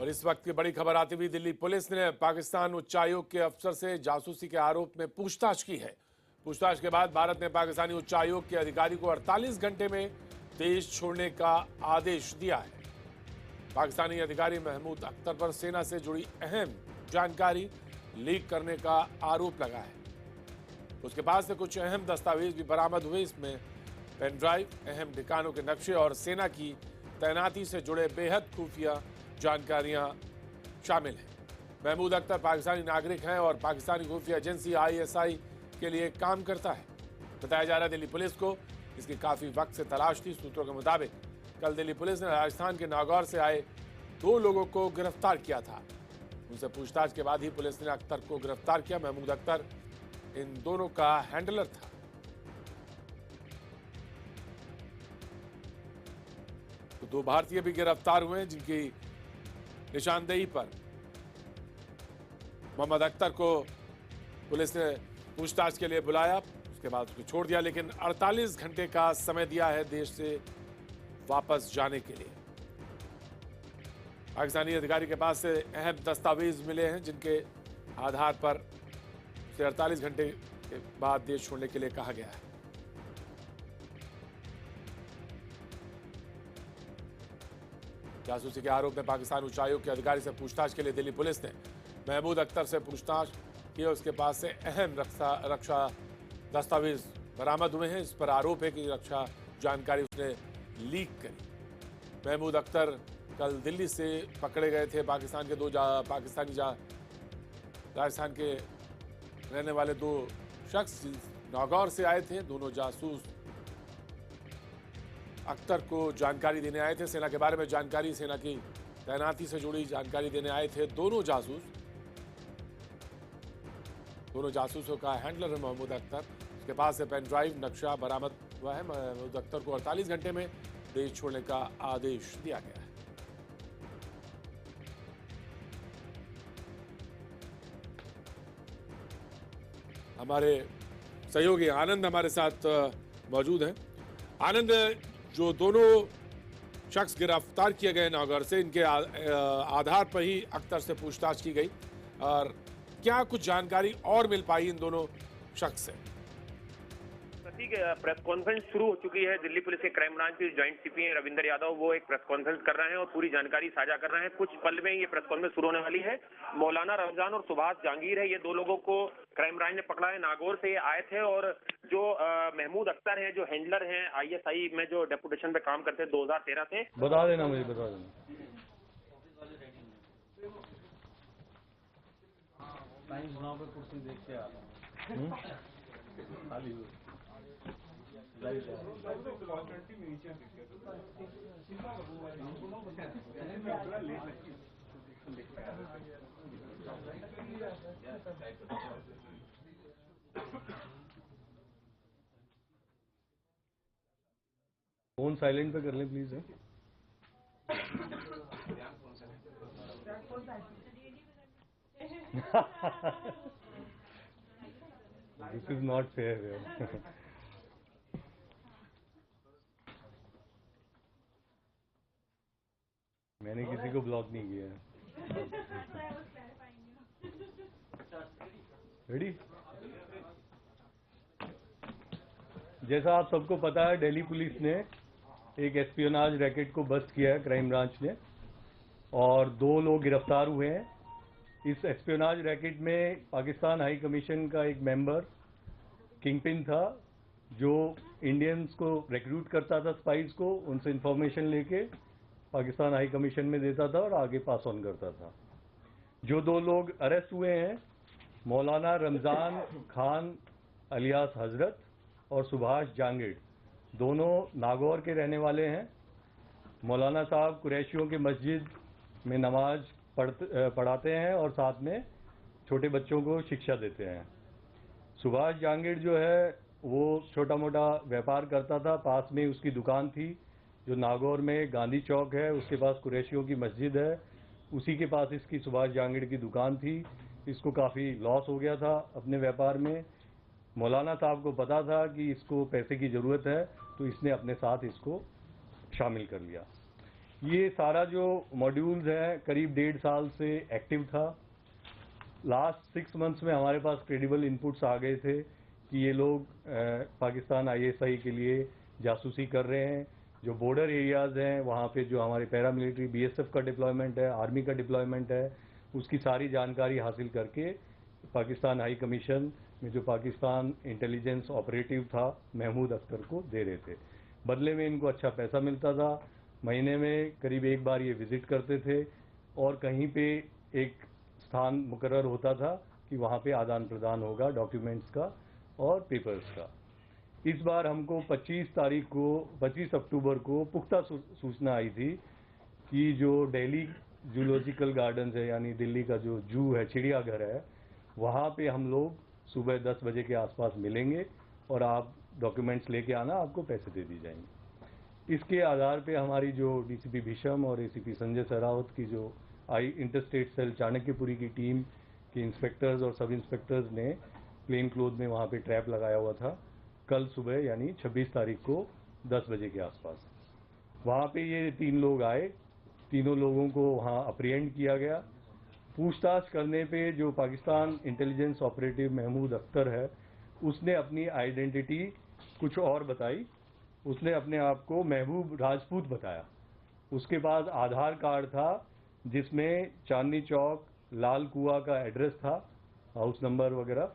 और इस वक्त की बड़ी खबर आती हुई दिल्ली पुलिस ने पाकिस्तान उच्चायोग के अफसर से जासूसी के आरोप में पूछताछ की है। पूछताछ के बाद भारत ने पाकिस्तानी उच्चायोग के अधिकारी को 48 घंटे में देश छोड़ने का आदेश दिया है। पाकिस्तानी अधिकारी महमूद अख्तर पर सेना से जुड़ी अहम जानकारी लीक करने का आरोप लगा है। उसके पास से कुछ अहम दस्तावेज भी बरामद हुए। इसमें पेन ड्राइव, अहम ठिकानों के नक्शे और सेना की तैनाती से जुड़े बेहद खुफिया जानकारियां शामिल हैं। महमूद अख्तर पाकिस्तानी नागरिक हैं और पाकिस्तानी खुफिया एजेंसी ISI के लिए काम करता है। बताया जा रहा है दिल्ली पुलिस को इसकी काफी वक्त से तलाश थी। सूत्रों के मुताबिक कल दिल्ली पुलिस ने राजस्थान के नागौर से आए 2 लोगों को गिरफ्तार किया था। उनसे पूछताछ के बाद ही पुलिस ने अख्तर को गिरफ्तार किया। महमूद अख्तर इन दोनों का हैंडलर था। तो 2 भारतीय भी गिरफ्तार हुए हैं जिनकी निशानदेही पर मोहम्मद अख्तर को पुलिस ने पूछताछ के लिए बुलाया। उसके बाद उसको छोड़ दिया, लेकिन 48 घंटे का समय दिया है देश से वापस जाने के लिए। पाकिस्तानी अधिकारी के पास से अहम दस्तावेज मिले हैं जिनके आधार पर उसे 48 घंटे के बाद देश छोड़ने के लिए कहा गया है। जासूसी के आरोप में पाकिस्तान उच्चायोग के अधिकारी से पूछताछ के लिए दिल्ली पुलिस ने महमूद अख्तर से पूछताछ की। उसके पास से अहम रक्षा दस्तावेज बरामद हुए हैं। इस पर आरोप है कि रक्षा जानकारी उसने लीक करी। महमूद अख्तर कल दिल्ली से पकड़े गए थे। पाकिस्तान के राजस्थान के रहने वाले 2 शख्स नागौर से आए थे। दोनों जासूस अख्तर को जानकारी देने आए थे। सेना के बारे में जानकारी, सेना की तैनाती से जुड़ी जानकारी देने आए थे दोनों जासूसों का हैंडलर है महमूद अख्तर। उसके पास से पेन ड्राइव, नक्शा बरामद हुआ है। महमूद अख्तर को 48 घंटे में देश छोड़ने का आदेश दिया गया है। हमारे सहयोगी आनंद हमारे साथ मौजूद हैं। आनंद, जो दोनों शख्स गिरफ्तार किए गए नागौर से, इनके आधार पर ही अख्तर से पूछताछ की गई और क्या कुछ जानकारी और मिल पाई इन दोनों शख्स से? प्रतीक, प्रेस कॉन्फ्रेंस शुरू हो चुकी है। दिल्ली पुलिस के क्राइम ब्रांच के ज्वाइंट CP हैं रविंदर यादव, वो एक प्रेस कॉन्फ्रेंस कर रहे हैं और पूरी जानकारी साझा कर रहे हैं। कुछ पल में ये प्रेस कॉन्फ्रेंस शुरू होने वाली है। मौलाना रमजान और सुभाष जहांगीर है, ये 2 लोगों को क्राइम ब्रांच ने पकड़ा है। नागौर से ये आए थे और जो महमूद अख्तर हैं, जो हैंडलर हैं ISI में जो डेपुटेशन पे काम करते हैं 2013 से। बता देना मुझे, बता देना। पे कुर्सी देख के आ फोन साइलेंट पे कर लें please. This is not fair. मैंने किसी को ब्लॉक नहीं किया है। रेडी? जैसा आप सबको पता है, दिल्ली पुलिस ने एक एस्पियोनाज रैकेट को बस्ट किया है, क्राइम ब्रांच ने, और 2 लोग गिरफ्तार हुए हैं। इस एस्पियोनाज रैकेट में पाकिस्तान हाई कमीशन का एक मेंबर किंगपिन था, जो इंडियंस को रिक्रूट करता था, स्पाइस को, उनसे इंफॉर्मेशन लेके पाकिस्तान हाई कमीशन में देता था और आगे पास ऑन करता था। जो 2 लोग अरेस्ट हुए हैं, मौलाना रमजान खान अलियास हजरत और सुभाष जहांगीर, दोनों नागौर के रहने वाले हैं। मौलाना साहब कुरैशियों की मस्जिद में नमाज पढ़ाते हैं और साथ में छोटे बच्चों को शिक्षा देते हैं। सुभाष जहांगीर जो है वो छोटा मोटा व्यापार करता था। पास में उसकी दुकान थी जो नागौर में गांधी चौक है, उसके पास कुरैशियों की मस्जिद है, उसी के पास इसकी सुभाष जहांगीर की दुकान थी। इसको काफ़ी लॉस हो गया था अपने व्यापार में। मौलाना साहब को पता था कि इसको पैसे की ज़रूरत है, तो इसने अपने साथ इसको शामिल कर लिया। ये सारा जो मॉड्यूल्स है करीब 1.5 साल से एक्टिव था। लास्ट 6 मंथ्स में हमारे पास क्रेडिबल इनपुट्स आ गए थे कि ये लोग पाकिस्तान ISI के लिए जासूसी कर रहे हैं। जो बॉर्डर एरियाज़ हैं वहाँ पे जो हमारे पैरामिलिट्री BSF का डिप्लॉयमेंट है, आर्मी का डिप्लॉयमेंट है, उसकी सारी जानकारी हासिल करके पाकिस्तान हाई कमीशन में जो पाकिस्तान इंटेलिजेंस ऑपरेटिव था महमूद अख्तर को दे रहे थे। बदले में इनको अच्छा पैसा मिलता था। महीने में करीब एक बार ये विजिट करते थे और कहीं पे एक स्थान मुकर्रर होता था कि वहाँ पे आदान प्रदान होगा डॉक्यूमेंट्स का और पेपर्स का। इस बार हमको 25 अक्टूबर को पुख्ता सूचना आई थी कि जो दिल्ली जूलॉजिकल गार्डन्स है यानी दिल्ली का जो जू है, चिड़ियाघर है, वहाँ पे हम लोग सुबह 10 बजे के आसपास मिलेंगे और आप डॉक्यूमेंट्स लेके आना, आपको पैसे दे दी जाएंगे। इसके आधार पे हमारी जो DCP भीषम और ACP संजय सरावत की जो इंटरस्टेट सेल चाणक्यपुरी की टीम के इंस्पेक्टर्स और सब इंस्पेक्टर्स ने प्लेन क्लोथ में वहाँ पे ट्रैप लगाया हुआ था। कल सुबह यानी 26 तारीख को 10 बजे के आसपास वहाँ पे ये 3 लोग आए। तीनों लोगों को वहाँ अप्रिहेंड किया गया। पूछताछ करने पे जो पाकिस्तान इंटेलिजेंस ऑपरेटिव महमूद अख्तर है, उसने अपनी आइडेंटिटी कुछ और बताई। उसने अपने आप को महबूब राजपूत बताया। उसके पास आधार कार्ड था जिसमें चांदनी चौक लाल कुआं का एड्रेस था, हाउस नंबर वगैरह,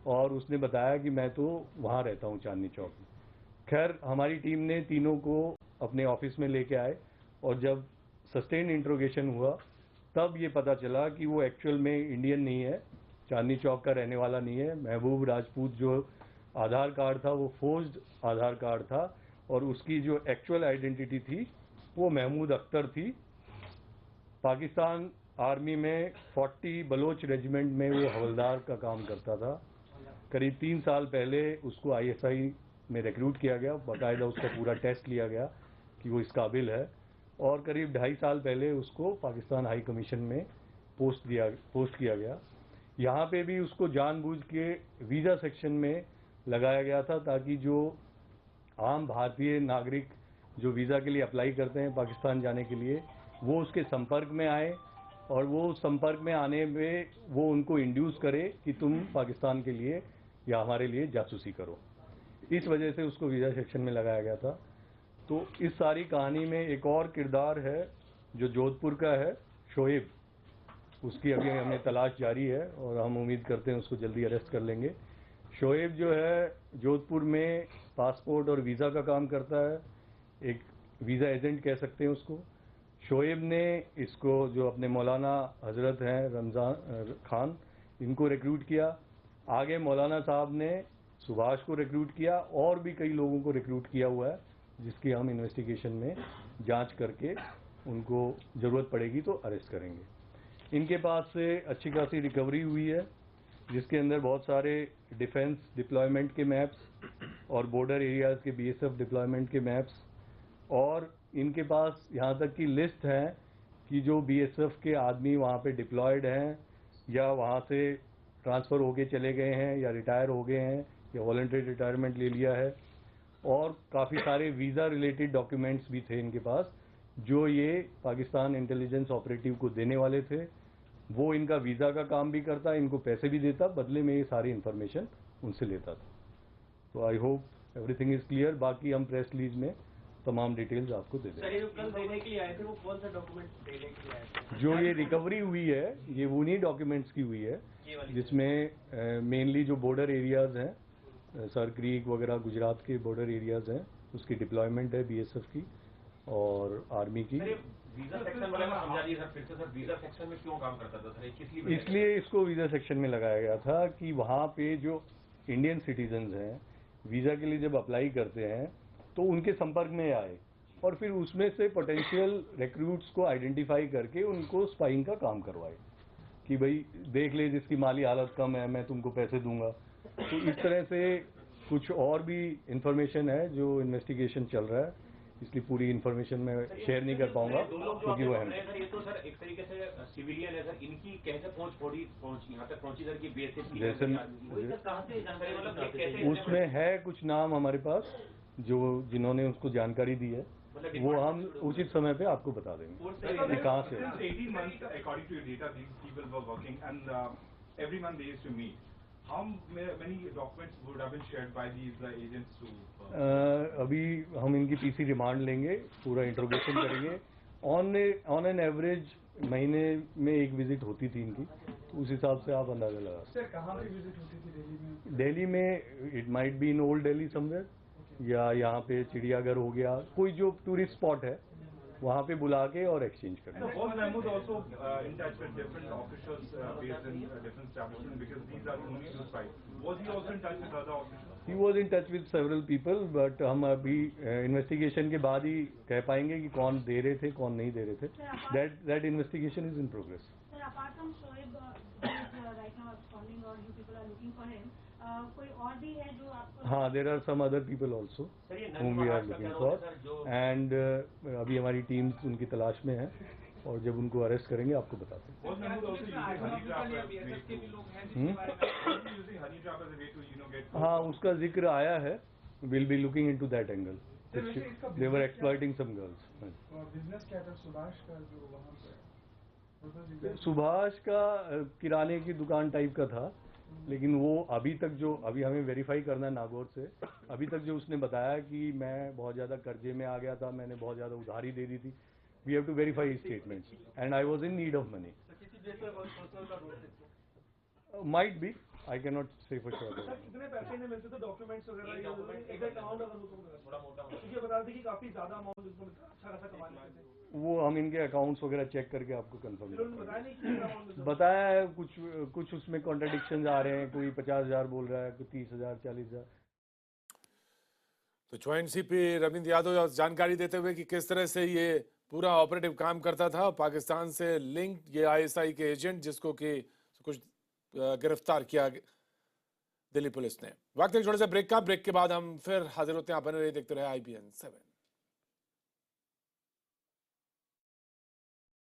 और उसने बताया कि मैं तो वहाँ रहता हूँ चांदनी चौक में। खैर हमारी टीम ने तीनों को अपने ऑफिस में लेके आए और जब सस्टेन इंट्रोगेशन हुआ तब ये पता चला कि वो एक्चुअल में इंडियन नहीं है, चांदनी चौक का रहने वाला नहीं है। महबूब राजपूत जो आधार कार्ड था वो फोर्ज्ड आधार कार्ड था और उसकी जो एक्चुअल आइडेंटिटी थी वो महमूद अख्तर थी। पाकिस्तान आर्मी में 40 बलोच रेजिमेंट में वो हवलदार का काम करता था। करीब 3 साल पहले उसको ISI में रिक्रूट किया गया, बाकायदा उसका पूरा टेस्ट लिया गया कि वो इस काबिल है, और करीब 2.5 साल पहले उसको पाकिस्तान हाई कमीशन में पोस्ट किया गया। यहाँ पे भी उसको जानबूझ के वीज़ा सेक्शन में लगाया गया था ताकि जो आम भारतीय नागरिक जो वीज़ा के लिए अप्लाई करते हैं पाकिस्तान जाने के लिए, वो उसके संपर्क में आए और वो संपर्क में आने में वो उनको इंड्यूस करे कि तुम पाकिस्तान के लिए या हमारे लिए जासूसी करो। इस वजह से उसको वीज़ा सेक्शन में लगाया गया था। तो इस सारी कहानी में एक और किरदार है जो जोधपुर का है, शोएब। उसकी अभी हमें तलाश जारी है और हम उम्मीद करते हैं उसको जल्दी अरेस्ट कर लेंगे। शोएब जो है जोधपुर में पासपोर्ट और वीज़ा का काम करता है, एक वीज़ा एजेंट कह सकते हैं उसको। शोएब ने इसको जो अपने मौलाना हजरत हैं रमज़ान खान, इनको रिक्रूट किया। आगे मौलाना साहब ने सुभाष को रिक्रूट किया और भी कई लोगों को रिक्रूट किया हुआ है, जिसकी हम इन्वेस्टिगेशन में जांच करके उनको ज़रूरत पड़ेगी तो अरेस्ट करेंगे। इनके पास से अच्छी खासी रिकवरी हुई है जिसके अंदर बहुत सारे डिफेंस डिप्लॉयमेंट के मैप्स और बॉर्डर एरियाज़ के BSF डिप्लॉयमेंट के मैप्स, और इनके पास यहाँ तक की लिस्ट है कि जो BSF के आदमी वहाँ पे डिप्लॉयड हैं या वहाँ से ट्रांसफ़र होके चले गए हैं या रिटायर हो गए हैं या वॉलंटरी रिटायरमेंट ले लिया है। और काफ़ी सारे वीज़ा रिलेटेड डॉक्यूमेंट्स भी थे इनके पास जो ये पाकिस्तान इंटेलिजेंस ऑपरेटिव को देने वाले थे। वो इनका वीज़ा का काम भी करता, इनको पैसे भी देता, बदले में ये सारी इन्फॉर्मेशन उनसे लेता था। तो I hope everything is clear. बाकी हम प्रेस रिलीज में तमाम डिटेल्स आपको दे देंगे। सर, ये जो कल देने के लिए आए थे वो कौन सा डॉक्यूमेंट देने के लिए आए थे? जो ये रिकवरी हुई है ये उन्हीं डॉक्यूमेंट्स की हुई है जिसमें मेनली जो बॉर्डर एरियाज़ हैं, सर क्रीक वगैरह गुजरात के बॉर्डर एरियाज़ हैं, उसकी डिप्लॉयमेंट है BSF की और आर्मी की। वीजा सेक्शन वाले में समझा दिए सर, फिर से सर वीजा सेक्शन में क्यों काम करता था सर, किस लिए? इसलिए इसको वीज़ा सेक्शन में लगाया गया था कि वहाँ पे जो इंडियन सिटीजन्स हैं वीज़ा के लिए जब अप्लाई करते हैं तो उनके संपर्क में आए और फिर उसमें से पोटेंशियल रिक्रूट्स को आइडेंटिफाई करके उनको स्पाइंग का काम करवाए कि भाई देख ले जिसकी माली हालत कम है मैं तुमको पैसे दूंगा। तो इस तरह से कुछ और भी इंफॉर्मेशन है जो इन्वेस्टिगेशन चल रहा है, इसलिए पूरी इन्फॉर्मेशन मैं शेयर नहीं कर पाऊंगा क्योंकि वो है। ये तो सर एक तरीके से सिविलियन है सर, इनकी कैसे पहुंच यहाँ तक पहुंची सर की BSF की जैसे कहाँ से जानकारी मतलब कैसे? उसमें है कुछ नाम हमारे पास जो जिन्होंने उसको जानकारी दी है, मतलब वो हम उचित समय पे आपको बता देंगे कि कहाँ से है। Since 18 months, according to your data, these people were working, and every month they used to meet. How many documents would have been shared by these agents to? अभी हम इनकी पीसी रिमांड लेंगे, पूरा इंट्रोगेशन करेंगे। On an average महीने में एक visit होती थी इनकी, तो उस हिसाब से आप अंदाजा लगा। सर कहाँ पे विजिट होती थी दिल्ली में? दिल्ली में it might be in old Delhi somewhere, या यहाँ पे चिड़ियाघर हो गया, कोई जो टूरिस्ट स्पॉट है वहाँ पे बुला के और एक्सचेंज करना। Was Mahmood also in touch with different officials based in different establishments, because these are only two sites? Was he also in touch with other officials? He was in touch with several people, but हम अभी investigation के बाद ही कह पाएंगे कि कौन दे रहे थे, कौन नहीं दे रहे थे। That investigation is in progress. Sir, apart from Shoaib, who is right now absconding, or you people are looking for him, कोई और भी है जो आपको? हाँ, there are some other people also whom we are looking for, and अभी हमारी teams उनकी तलाश में है, और जब उनको अरेस्ट करेंगे आपको बताते हैं। Was Mahmood also using honey trap as a way to? Was he using honey trap as a way to get? हाँ, उसका जिक्र आया है। We'll be looking into that angle. They were exploiting some girls. Business क्या था सुभाष का जो वहाँ पे? सुभाष का किराने की दुकान टाइप का था, लेकिन वो अभी हमें वेरीफाई करना है नागौर से। अभी तक जो उसने बताया कि मैं बहुत ज़्यादा कर्जे में आ गया था, मैंने बहुत ज़्यादा उधारी दे दी थी। We have to verify statements, and I was in need of money. Might be, I can not say for sure. कितने पैसे में मिलते थे डॉक्यूमेंट्स वगैरह? एग्जैक्ट अमाउंट अगर थोड़ा मोटा क्योंकि बता रहे थे कि काफी ज्यादा अमाउंट इसको अच्छा खासा कमा लेते थे। वो हम इनके अकाउंट्स वगैरह चेक करके आपको कंफर्म बताया नहीं कितना अमाउंट? बताया है, कुछ उसमें कॉन्ट्रडिक्शन आ रहे हैं, कोई 50,000 बोल रहा है, कोई 30,000, 40,000। तो ज्वाइंट सीपी रविंद्र यादव जानकारी देते हुए कि किस तरह से ये पूरा ऑपरेटिव काम करता था, पाकिस्तान से लिंक्ड ये आईएसआई के एजेंट, जिसको कि कुछ गिरफ्तार किया दिल्ली पुलिस ने। वक्त एक छोटे से ब्रेक का, ब्रेक के बाद हम फिर हाजिर होते हैं। आप बने रहिए, देखते रहे IBN 7।